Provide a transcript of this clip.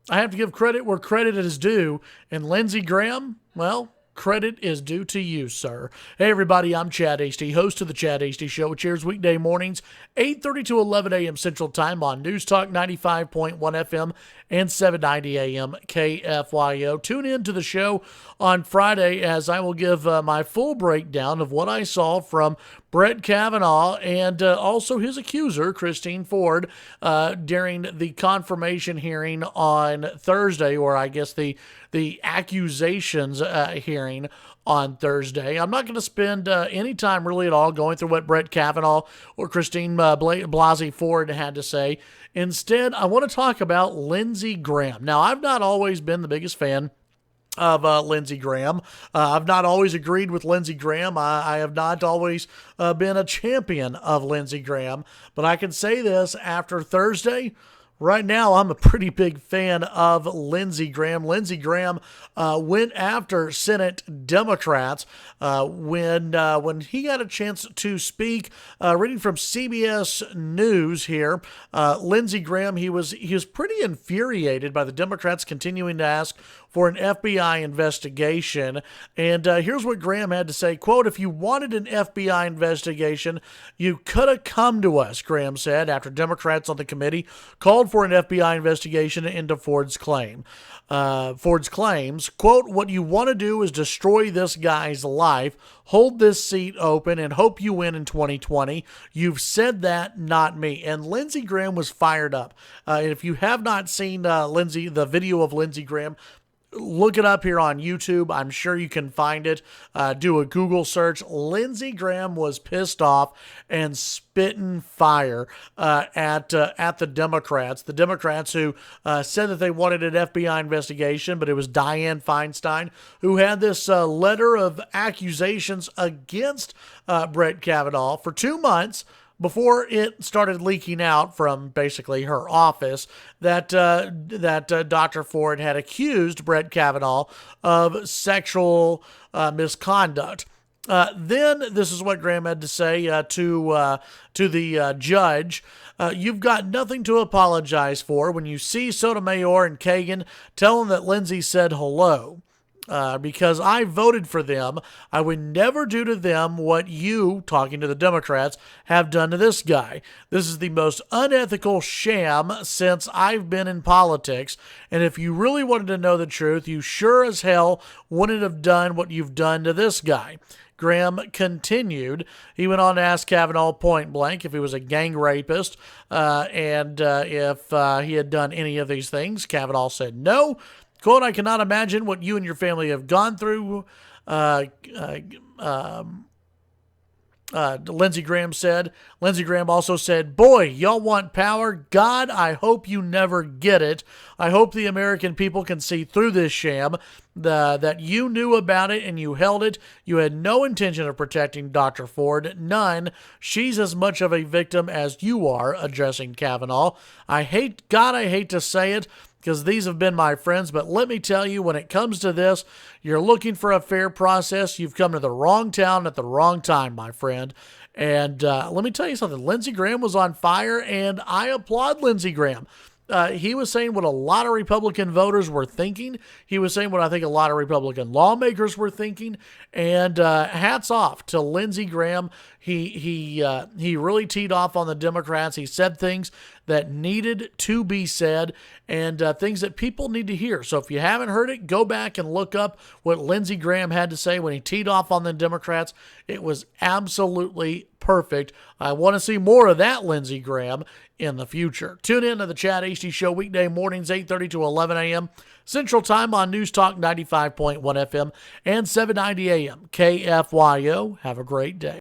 I have to give credit where credit is due. And Lindsey Graham, well, credit is due to you, sir. Hey, everybody, I'm Chad Hasty, host of the Chad Hasty Show, which airs weekday mornings, 8:30 to 11 a.m. Central Time on News Talk 95.1 FM and 790 a.m. KFYO. Tune in to the show on Friday as I will give my full breakdown of what I saw from Brett Kavanaugh and also his accuser, Christine Ford, during the confirmation hearing on Thursday, or I guess the accusations hearing on Thursday. I'm not going to spend any time really at all going through what Brett Kavanaugh or Christine Blasey Ford had to say. Instead, I want to talk about Lindsey Graham. Now, I've not always been the biggest fan of Lindsey Graham. I've not always agreed with Lindsey Graham. I have not always been a champion of Lindsey Graham. But I can say this after Thursday. Right now, I'm a pretty big fan of Lindsey Graham. Lindsey Graham went after Senate Democrats when he got a chance to speak. Reading from CBS News here, Lindsey Graham, he was pretty infuriated by the Democrats continuing to ask for an FBI investigation. And here's what Graham had to say, quote, "If you wanted an FBI investigation, you could have come to us," Graham said, after Democrats on the committee called for an FBI investigation into Ford's claims, quote, "What you want to do is destroy this guy's life, hold this seat open, and hope you win in 2020. You've said that, not me." And Lindsey Graham was fired up. And if you have not seen the video of Lindsey Graham, look it up here on YouTube. I'm sure you can find it. Do a Google search. Lindsey Graham was pissed off and spitting fire at the Democrats. The Democrats who said that they wanted an FBI investigation, but it was Dianne Feinstein who had this letter of accusations against Brett Kavanaugh for 2 months before it started leaking out from basically her office that Dr. Ford had accused Brett Kavanaugh of sexual misconduct. Then this is what Graham had to say to the judge. "You've got nothing to apologize for. When you see Sotomayor and Kagan, tell them that Lindsey said hello. Because I voted for them. I would never do to them what you," talking to the Democrats, "have done to this guy. This is the most unethical sham since I've been in politics. And if you really wanted to know the truth, you sure as hell wouldn't have done what you've done to this guy." Graham continued. He went on to ask Kavanaugh point blank if he was a gang rapist and if he had done any of these things. Kavanaugh said no. Quote, "I cannot imagine what you and your family have gone through," Lindsey Graham said. Lindsey Graham also said, "Boy, y'all want power? God, I hope you never get it. I hope the American people can see through this sham, that you knew about it and you held it. You had no intention of protecting Dr. Ford. None. She's as much of a victim as you are," addressing Kavanaugh. I hate to say it, because these have been my friends, but let me tell you, when it comes to this, you're looking for a fair process. You've come to the wrong town at the wrong time, my friend. And let me tell you something. Lindsey Graham was on fire, and I applaud Lindsey Graham. He was saying what a lot of Republican voters were thinking. He was saying what I think a lot of Republican lawmakers were thinking. And hats off to Lindsey Graham. He really teed off on the Democrats. He said things that needed to be said and things that people need to hear. So if you haven't heard it, go back and look up what Lindsey Graham had to say when he teed off on the Democrats. It was absolutely perfect. I want to see more of that Lindsey Graham in the future. Tune in to the Chad Hasty Show weekday mornings, 8:30 to 11 a.m. Central Time on News Talk 95.1 FM and 790 a.m. KFYO. Have a great day.